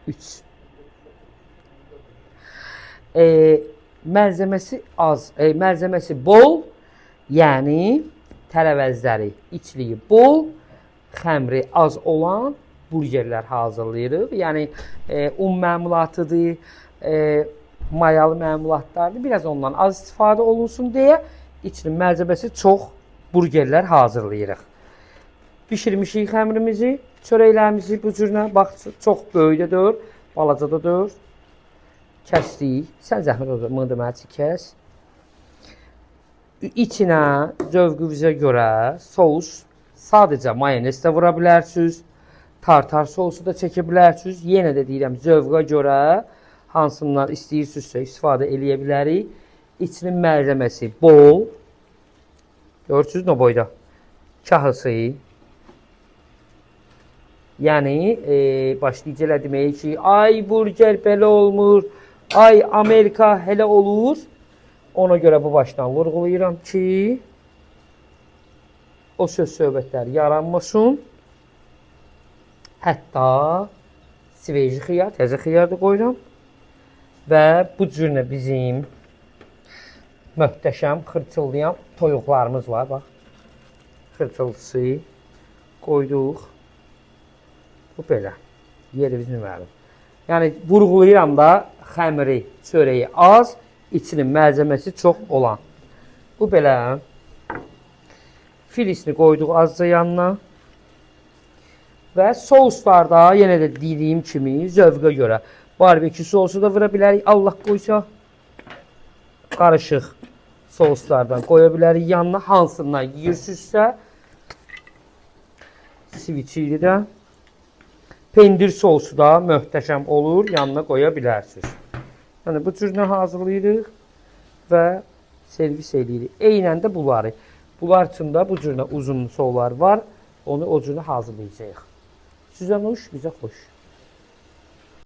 3. Məlzəməsi az, məlzəməsi bol, yəni tərəvəzləri, içliyi bol, xəmri az olan burgerlər hazırlayırıq. Yəni un məmulatıdır, mayalı məmulatlardır. Biraz ondan az istifadə olunsun deyə içli məlzəməsi çox burgerlər hazırlayırıq. Bişirmişik xəmrimizi, çörəklərimizi bu cürlə, bax, çox böyük də deyil, balaca da deyil. Kəsdik. Sən zəhmət olacaq, mıdır kəs. İçinə zövqünüzə görə sos, sadəcə mayonez də vura bilərsiniz. Tartar sosu da çəkə bilərsiniz. Yenə də deyirəm, zövqa görə hansından istəyirsinizsə istifadə eləyə bilərik. İçinin məlzəməsi bol. Görürsünüz nə boyda? Kahısı. Yəni, başlayıcı demək ki, ay burger belə olmur, ay Amerika hələ olur. Ona görə bu başdan vurğulayıram ki, o söz-söhbətlər yaranmasın. Hətta svejli xiyar, təzə xiyar da qoyuram. Və bu cürlə bizim möhtəşəm xırçıllayan toyuqlarımız var. Bax, xırçıltısı qoyduq. Bu belə. Yerimiz nüməlim. Yəni, vurğulayıram da xəmiri, çörəyi az, içinin məlzəməsi çox olan. Bu belə. Filisini qoyduq azca yanına. Və souslarda yenə də dediyim kimi zövqə görə barbekü sousu da vura bilərik. Allah qoysa qarışıq souslardan qoya bilərik yanına. Hansından yiyirsinizsə sviçili də pendir sousu da möhtəşəm olur. Yanına qoya bilərsiniz. Yəni, bu cürlə hazırlayırıq və servis edirik. Eynən də bunları. Bunlar üçün də bu cürlə uzun souslar var. Onu o cürlə hazırlayacağıq. Sizə xoş, bizə xoş.